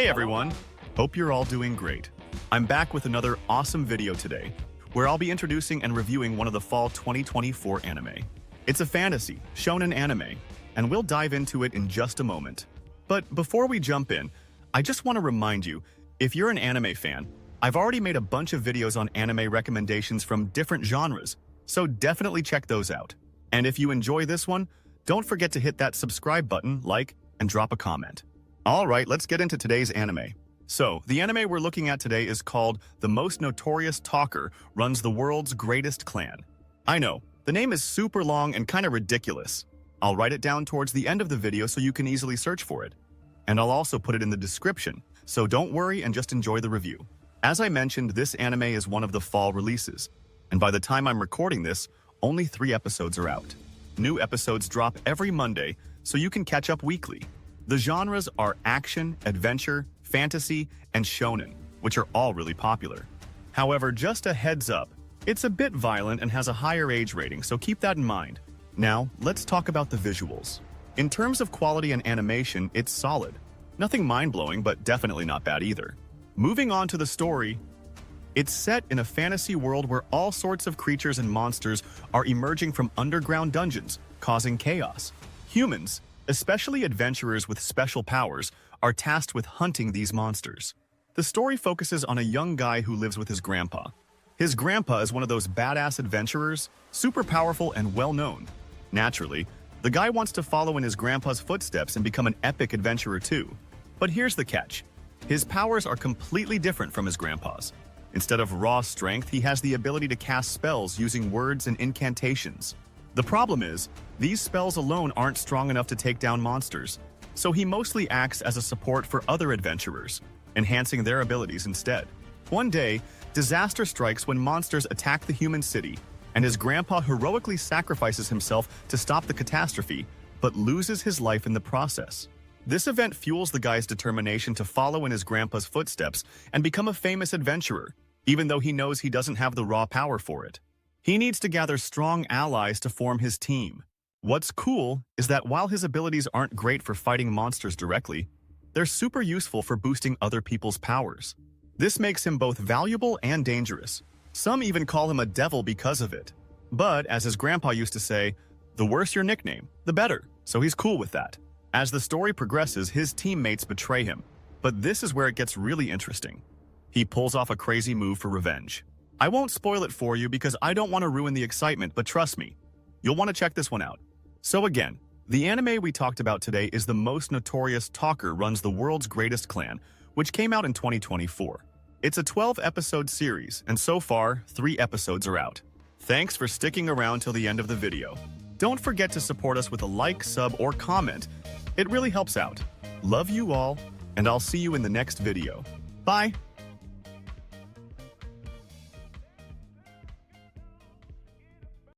Hey everyone! Hope you're all doing great. I'm back with another awesome video today, where I'll be introducing and reviewing one of the fall 2024 anime. It's a fantasy, shonen anime, and we'll dive into it in just a moment. But before we jump in, I just want to remind you, if you're an anime fan, I've already made a bunch of videos on anime recommendations from different genres, so definitely check those out. And if you enjoy this one, don't forget to hit that subscribe button, like, and drop a comment. Alright, let's get into today's anime. So, the anime we're looking at today is called The Most Notorious Talker Runs the World's Greatest Clan. I know, the name is super long and kinda ridiculous. I'll write it down towards the end of the video so you can easily search for it. And I'll also put it in the description, so don't worry and just enjoy the review. As I mentioned, this anime is one of the fall releases, and by the time I'm recording this, only 3 episodes are out. New episodes drop every Monday, so you can catch up weekly. The genres are action, adventure, fantasy, and shonen, which are all really popular. However, just a heads up, it's a bit violent and has a higher age rating, so keep that in mind. Now, let's talk about the visuals. In terms of quality and animation, it's solid. Nothing mind-blowing, but definitely not bad either. Moving on to the story, it's set in a fantasy world where all sorts of creatures and monsters are emerging from underground dungeons, causing chaos. Humans, especially adventurers with special powers, are tasked with hunting these monsters. The story focuses on a young guy who lives with his grandpa. His grandpa is one of those badass adventurers, super powerful and well-known. Naturally, the guy wants to follow in his grandpa's footsteps and become an epic adventurer too. But here's the catch. His powers are completely different from his grandpa's. Instead of raw strength, he has the ability to cast spells using words and incantations. The problem is, these spells alone aren't strong enough to take down monsters, so he mostly acts as a support for other adventurers, enhancing their abilities instead. One day, disaster strikes when monsters attack the human city, and his grandpa heroically sacrifices himself to stop the catastrophe, but loses his life in the process. This event fuels the guy's determination to follow in his grandpa's footsteps and become a famous adventurer, even though he knows he doesn't have the raw power for it. He needs to gather strong allies to form his team. What's cool is that while his abilities aren't great for fighting monsters directly, they're super useful for boosting other people's powers. This makes him both valuable and dangerous. Some even call him a devil because of it. But, as his grandpa used to say, the worse your nickname, the better, so he's cool with that. As the story progresses, his teammates betray him. But this is where it gets really interesting. He pulls off a crazy move for revenge. I won't spoil it for you because I don't want to ruin the excitement, but trust me, you'll want to check this one out. So again, the anime we talked about today is The Most Notorious Talker Runs the World's Greatest Clan, which came out in 2024. It's a 12-episode series, and so far, 3 episodes are out. Thanks for sticking around till the end of the video. Don't forget to support us with a like, sub, or comment. It really helps out. Love you all, and I'll see you in the next video. Bye!